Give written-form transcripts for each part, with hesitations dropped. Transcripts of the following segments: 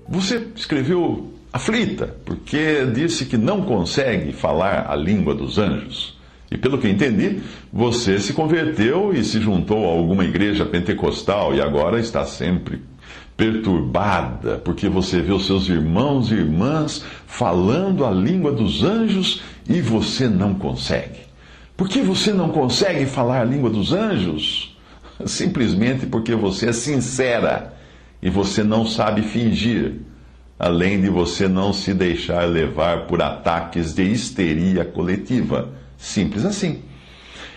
Você escreveu aflita, porque disse que não consegue falar a língua dos anjos. E pelo que entendi, você se converteu e se juntou a alguma igreja pentecostal e agora está sempre perturbada, porque você vê os seus irmãos e irmãs falando a língua dos anjos e você não consegue. Por que você não consegue falar a língua dos anjos? Simplesmente porque você é sincera e você não sabe fingir, além de você não se deixar levar por ataques de histeria coletiva. Simples assim.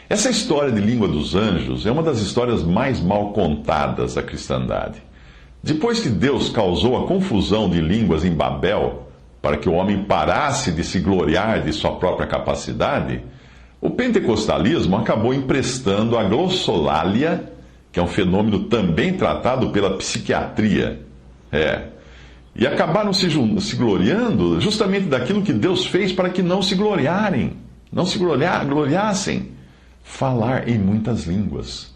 Essa história de língua dos anjos é uma das histórias mais mal contadas da cristandade. Depois que Deus causou a confusão de línguas em Babel, para que o homem parasse de se gloriar de sua própria capacidade, o pentecostalismo acabou emprestando a glossolalia, que é um fenômeno também tratado pela psiquiatria. E acabaram se gloriando justamente daquilo que Deus fez para que não se gloriassem. Falar em muitas línguas.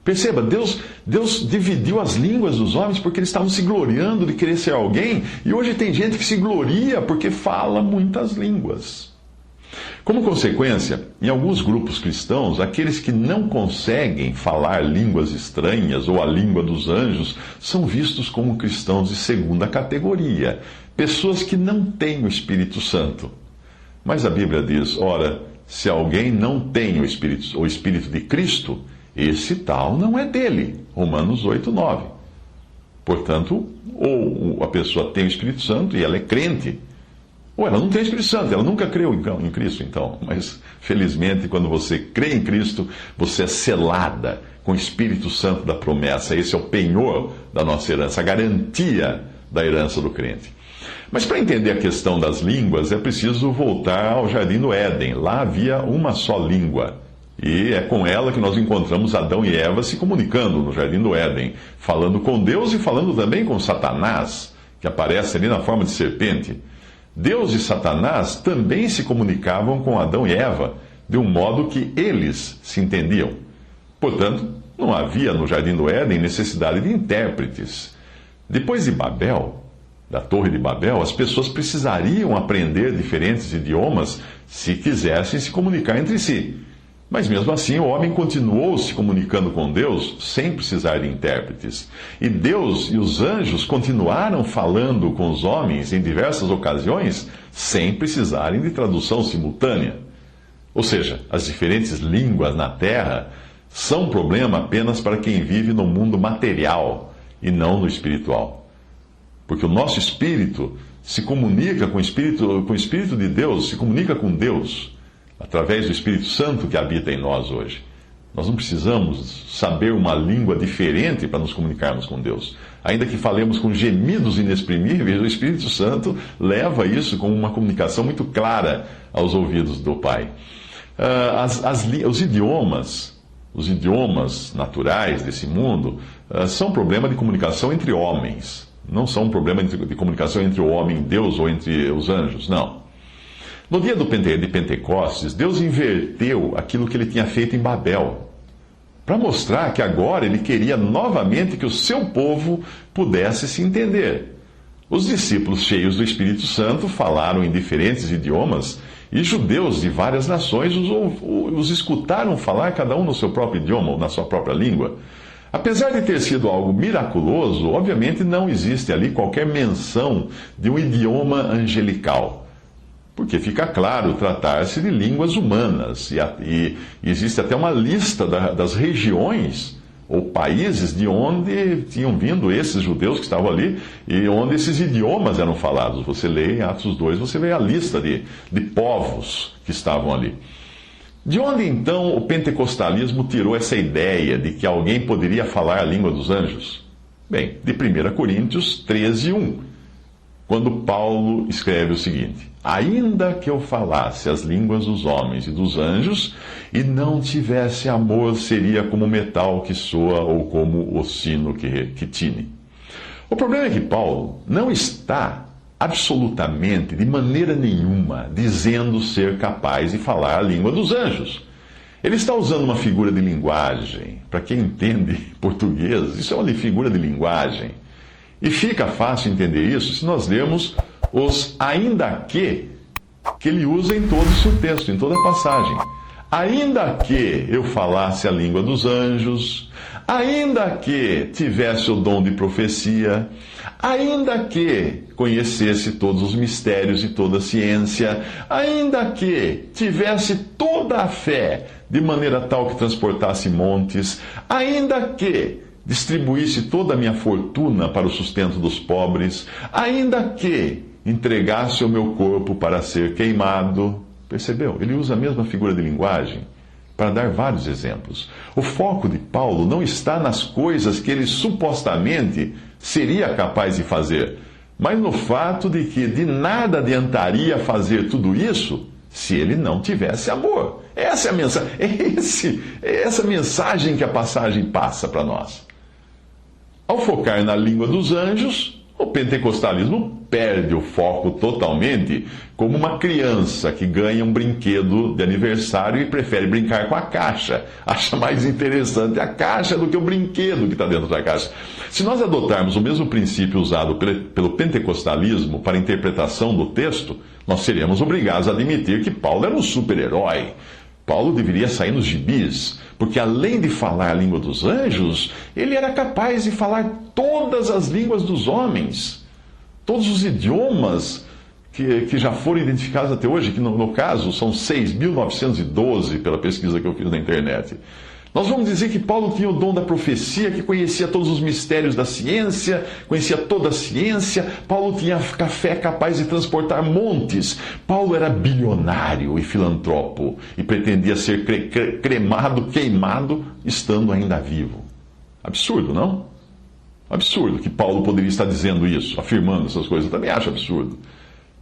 Perceba, Deus dividiu as línguas dos homens porque eles estavam se gloriando de querer ser alguém, e hoje tem gente que se gloria porque fala muitas línguas. Como consequência, em alguns grupos cristãos, aqueles que não conseguem falar línguas estranhas ou a língua dos anjos são vistos como cristãos de segunda categoria, pessoas que não têm o Espírito Santo. Mas a Bíblia diz, ora, se alguém não tem o Espírito de Cristo, esse tal não é dele. Romanos 8:9. Portanto, ou a pessoa tem o Espírito Santo e ela é crente, ou ela não tem o Espírito Santo, ela nunca creu em Cristo, então. Mas, felizmente, quando você crê em Cristo, você é selada com o Espírito Santo da promessa. Esse é o penhor da nossa herança, a garantia da herança do crente. Mas para entender a questão das línguas, é preciso voltar ao Jardim do Éden. Lá havia uma só língua. E é com ela que nós encontramos Adão e Eva se comunicando no Jardim do Éden, falando com Deus e falando também com Satanás, que aparece ali na forma de serpente. Deus e Satanás também se comunicavam com Adão e Eva, de um modo que eles se entendiam. Portanto, não havia no Jardim do Éden necessidade de intérpretes. Depois de Babel, da Torre de Babel, as pessoas precisariam aprender diferentes idiomas se quisessem se comunicar entre si. Mas mesmo assim, o homem continuou se comunicando com Deus sem precisar de intérpretes. E Deus e os anjos continuaram falando com os homens em diversas ocasiões sem precisarem de tradução simultânea. Ou seja, as diferentes línguas na Terra são um problema apenas para quem vive no mundo material e não no espiritual. Porque o nosso espírito se comunica com o Espírito de Deus, se comunica com Deus, através do Espírito Santo que habita em nós hoje. Nós não precisamos saber uma língua diferente para nos comunicarmos com Deus. Ainda que falemos com gemidos inexprimíveis, o Espírito Santo leva isso como uma comunicação muito clara aos ouvidos do Pai. Os idiomas naturais desse mundo são um problema de comunicação entre homens. Não são um problema de comunicação entre o homem e Deus ou entre os anjos, não. No dia de Pentecostes, Deus inverteu aquilo que ele tinha feito em Babel, para mostrar que agora ele queria novamente que o seu povo pudesse se entender. Os discípulos cheios do Espírito Santo falaram em diferentes idiomas e judeus de várias nações os escutaram falar cada um no seu próprio idioma ou na sua própria língua. Apesar de ter sido algo miraculoso, obviamente não existe ali qualquer menção de um idioma angelical. Porque fica claro tratar-se de línguas humanas, e existe até uma lista das regiões ou países de onde tinham vindo esses judeus que estavam ali e onde esses idiomas eram falados. Você lê em Atos 2, você vê a lista de povos que estavam ali. De onde então o pentecostalismo tirou essa ideia de que alguém poderia falar a língua dos anjos? Bem, de 1 Coríntios 13:1, quando Paulo escreve o seguinte: ainda que eu falasse as línguas dos homens e dos anjos, e não tivesse amor, seria como metal que soa ou como o sino que tine. O problema é que Paulo não está absolutamente, de maneira nenhuma, dizendo ser capaz de falar a língua dos anjos. Ele está usando uma figura de linguagem. Para quem entende português, isso é uma figura de linguagem. E fica fácil entender isso se nós lermos os ainda que ele usa em todo o seu texto, em toda a passagem. Ainda que eu falasse a língua dos anjos, ainda que tivesse o dom de profecia, ainda que conhecesse todos os mistérios e toda a ciência, ainda que tivesse toda a fé, de maneira tal que transportasse montes, ainda que distribuísse toda a minha fortuna para o sustento dos pobres, ainda que entregasse o meu corpo para ser queimado. Percebeu? Ele usa a mesma figura de linguagem para dar vários exemplos. O foco de Paulo não está nas coisas que ele supostamente seria capaz de fazer, mas no fato de que de nada adiantaria fazer tudo isso se ele não tivesse amor. Essa é a mensagem, é essa mensagem que a passagem passa para nós. Ao focar na língua dos anjos, o pentecostalismo perde o foco totalmente, como uma criança que ganha um brinquedo de aniversário e prefere brincar com a caixa. Acha mais interessante a caixa do que o brinquedo que está dentro da caixa. Se nós adotarmos o mesmo princípio usado pelo pentecostalismo para a interpretação do texto, nós seríamos obrigados a admitir que Paulo era um super-herói. Paulo deveria sair nos gibis, porque além de falar a língua dos anjos, ele era capaz de falar todas as línguas dos homens, todos os idiomas que já foram identificados até hoje, que no caso são 6.912 pela pesquisa que eu fiz na internet. Nós vamos dizer que Paulo tinha o dom da profecia, que conhecia todos os mistérios da ciência, conhecia toda a ciência. Paulo tinha a fé capaz de transportar montes. Paulo era bilionário e filantropo e pretendia ser queimado, estando ainda vivo. Absurdo, não? Absurdo que Paulo poderia estar dizendo isso, afirmando essas coisas. Eu também acho absurdo.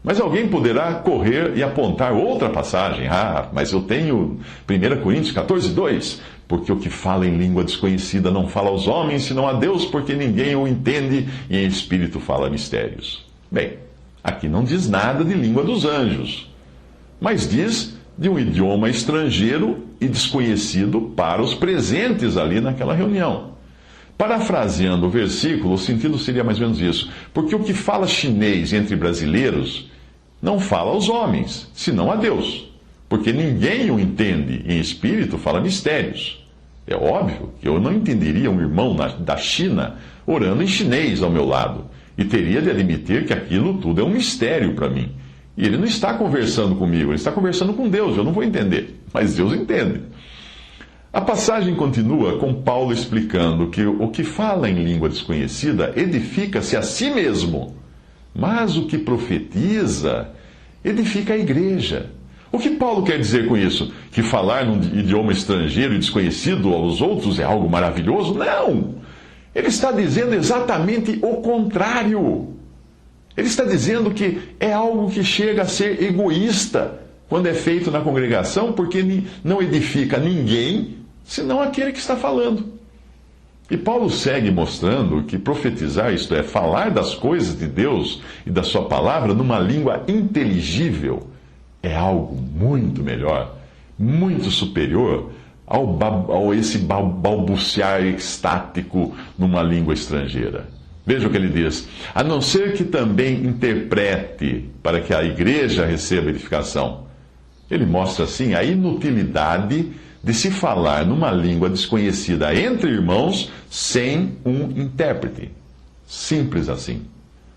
Mas alguém poderá correr e apontar outra passagem. Mas eu tenho 1 Coríntios 14, 2. Porque o que fala em língua desconhecida não fala aos homens, senão a Deus, porque ninguém o entende, e em espírito fala mistérios. Bem, aqui não diz nada de língua dos anjos, mas diz de um idioma estrangeiro e desconhecido para os presentes ali naquela reunião. Parafraseando o versículo, o sentido seria mais ou menos isso. Porque o que fala chinês entre brasileiros não fala aos homens, senão a Deus. Porque ninguém o entende, e em espírito fala mistérios. É óbvio que eu não entenderia um irmão da China orando em chinês ao meu lado. E teria de admitir que aquilo tudo é um mistério para mim. E ele não está conversando comigo, ele está conversando com Deus. Eu não vou entender, mas Deus entende. A passagem continua com Paulo explicando que o que fala em língua desconhecida edifica-se a si mesmo, mas o que profetiza edifica a igreja. O que Paulo quer dizer com isso? Que falar num idioma estrangeiro e desconhecido aos outros é algo maravilhoso? Não! Ele está dizendo exatamente o contrário. Ele está dizendo que é algo que chega a ser egoísta quando é feito na congregação, porque não edifica ninguém, senão aquele que está falando. E Paulo segue mostrando que profetizar, isto é, falar das coisas de Deus e da sua palavra numa língua inteligível, é algo muito melhor, muito superior ao esse balbuciar extático numa língua estrangeira. Veja o que ele diz: a não ser que também interprete para que a igreja receba edificação. Ele mostra assim a inutilidade de se falar numa língua desconhecida entre irmãos sem um intérprete. Simples assim.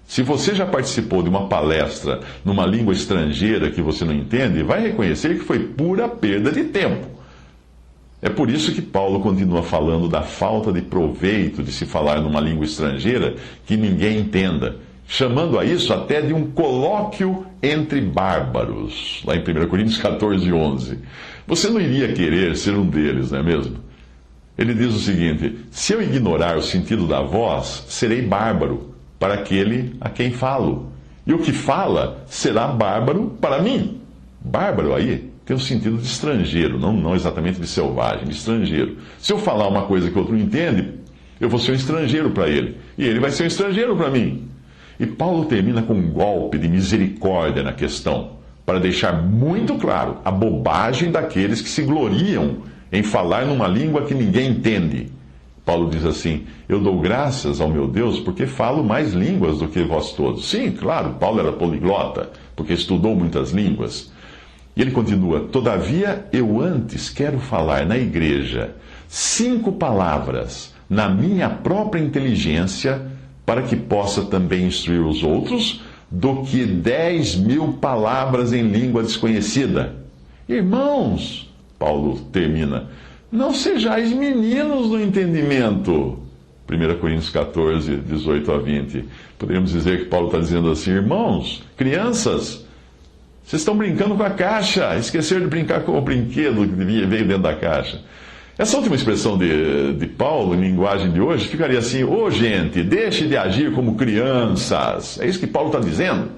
Se você já participou de uma palestra numa língua estrangeira que você não entende, vai reconhecer que foi pura perda de tempo. É por isso que Paulo continua falando da falta de proveito de se falar numa língua estrangeira que ninguém entenda, chamando a isso até de um colóquio entre bárbaros, lá em 1 Coríntios 14, 11. Você não iria querer ser um deles, não é mesmo? Ele diz o seguinte: se eu ignorar o sentido da voz, serei bárbaro para aquele a quem falo, e o que fala será bárbaro para mim. Bárbaro aí tem o sentido de estrangeiro, não exatamente de selvagem, de estrangeiro. Se eu falar uma coisa que o outro não entende, eu vou ser um estrangeiro para ele, e ele vai ser um estrangeiro para mim. E Paulo termina com um golpe de misericórdia na questão, para deixar muito claro a bobagem daqueles que se gloriam em falar numa língua que ninguém entende. Paulo diz assim: eu dou graças ao meu Deus porque falo mais línguas do que vós todos. Sim, claro, Paulo era poliglota, porque estudou muitas línguas. E ele continua: todavia eu antes quero falar na igreja 5 palavras na minha própria inteligência, para que possa também instruir os outros, do que 10.000 palavras em língua desconhecida. Irmãos, Paulo termina, não sejais meninos no entendimento. 1 Coríntios 14, 18 a 20. Poderíamos dizer que Paulo está dizendo assim: irmãos, crianças, vocês estão brincando com a caixa, esqueceram de brincar com o brinquedo que veio dentro da caixa. Essa última expressão de Paulo, em linguagem de hoje, ficaria assim: ô gente, deixe de agir como crianças. É isso que Paulo está dizendo.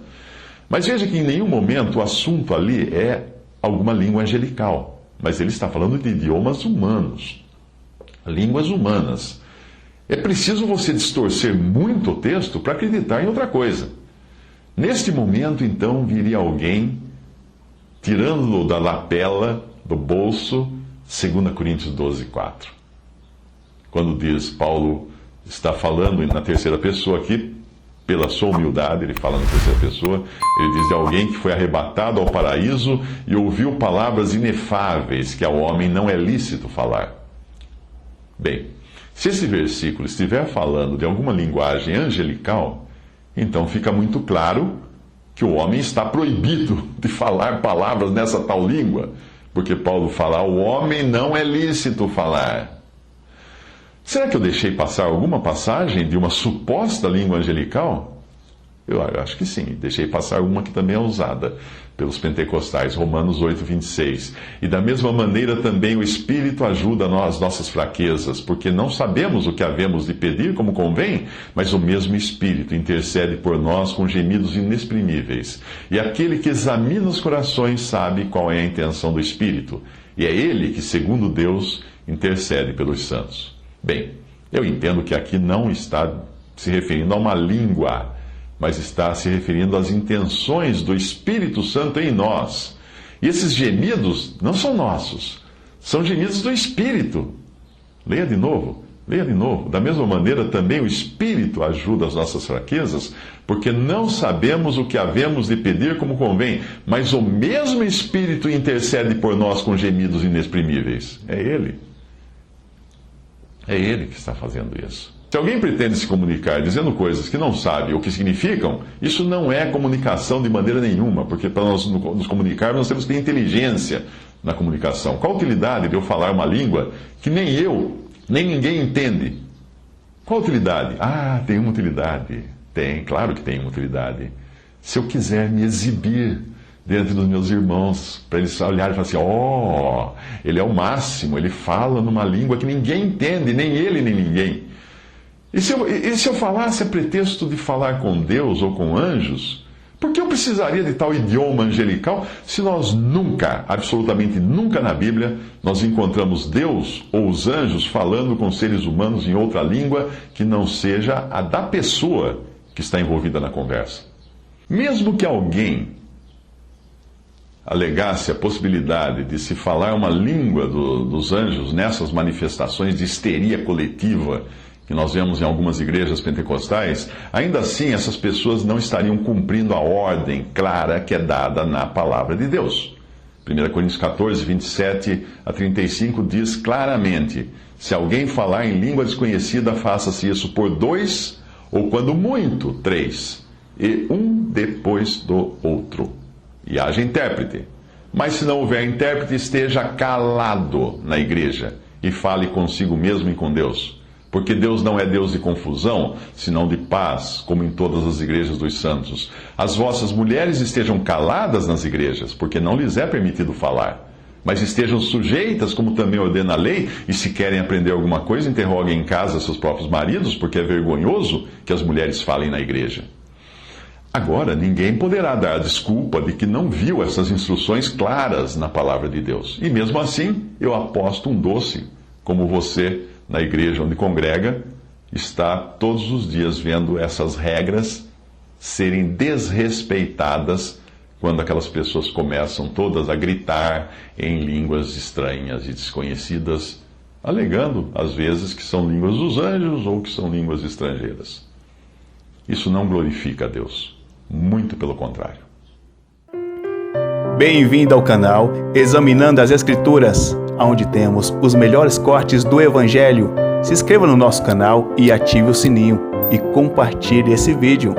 Mas veja que em nenhum momento o assunto ali é alguma língua angelical. Mas ele está falando de idiomas humanos, línguas humanas. É preciso você distorcer muito o texto para acreditar em outra coisa. Neste momento, então, viria alguém, tirando-o da lapela, do bolso, 2 Coríntios 12, 4. Quando diz, Paulo está falando na terceira pessoa aqui, pela sua humildade, ele fala na terceira pessoa, ele diz de alguém que foi arrebatado ao paraíso e ouviu palavras inefáveis que ao homem não é lícito falar. Bem, se esse versículo estiver falando de alguma linguagem angelical, então fica muito claro que o homem está proibido de falar palavras nessa tal língua, porque Paulo fala, o homem não é lícito falar. Será que eu deixei passar alguma passagem de uma suposta língua angelical? Eu acho que sim, deixei passar uma que também é usada pelos pentecostais, Romanos 8, 26. E da mesma maneira também o Espírito ajuda as nossas fraquezas, porque não sabemos o que havemos de pedir como convém, mas o mesmo Espírito intercede por nós com gemidos inexprimíveis. E aquele que examina os corações sabe qual é a intenção do Espírito, e é ele que, segundo Deus, intercede pelos santos. Bem, eu entendo que aqui não está se referindo a uma língua, mas está se referindo às intenções do Espírito Santo em nós. E esses gemidos não são nossos, são gemidos do Espírito. Leia de novo, leia de novo. Da mesma maneira, também o Espírito ajuda as nossas fraquezas, porque não sabemos o que havemos de pedir como convém, mas o mesmo Espírito intercede por nós com gemidos inexprimíveis. É Ele. É Ele que está fazendo isso. Se alguém pretende se comunicar dizendo coisas que não sabe o que significam, isso não é comunicação de maneira nenhuma, porque para nós nos comunicarmos nós temos que ter inteligência na comunicação. Qual a utilidade de eu falar uma língua que nem eu, nem ninguém entende? Qual a utilidade? Ah, tem uma utilidade. Tem, claro que tem uma utilidade. Se eu quiser me exibir diante dos meus irmãos, para eles olharem e falarem assim, ele é o máximo, ele fala numa língua que ninguém entende, nem ele, nem ninguém. E se eu falasse a pretexto de falar com Deus ou com anjos, por que eu precisaria de tal idioma angelical se nós nunca, absolutamente nunca na Bíblia, nós encontramos Deus ou os anjos falando com seres humanos em outra língua que não seja a da pessoa que está envolvida na conversa? Mesmo que alguém alegasse a possibilidade de se falar uma língua dos anjos nessas manifestações de histeria coletiva que nós vemos em algumas igrejas pentecostais, ainda assim essas pessoas não estariam cumprindo a ordem clara que é dada na palavra de Deus. 1 Coríntios 14, 27 a 35 diz claramente, se alguém falar em língua desconhecida, faça-se isso por 2, ou quando muito, 3, e um depois do outro. E haja intérprete. Mas se não houver intérprete, esteja calado na igreja e fale consigo mesmo e com Deus. Porque Deus não é Deus de confusão, senão de paz, como em todas as igrejas dos santos. As vossas mulheres estejam caladas nas igrejas, porque não lhes é permitido falar. Mas estejam sujeitas, como também ordena a lei, e se querem aprender alguma coisa, interroguem em casa seus próprios maridos, porque é vergonhoso que as mulheres falem na igreja. Agora, ninguém poderá dar a desculpa de que não viu essas instruções claras na palavra de Deus. E mesmo assim, eu aposto um doce, como você, na igreja onde congrega, está todos os dias vendo essas regras serem desrespeitadas quando aquelas pessoas começam todas a gritar em línguas estranhas e desconhecidas, alegando, às vezes, que são línguas dos anjos ou que são línguas estrangeiras. Isso não glorifica a Deus, muito pelo contrário. Bem-vindo ao canal Examinando as Escrituras, onde temos os melhores cortes do Evangelho. Se inscreva no nosso canal e ative o sininho e compartilhe esse vídeo.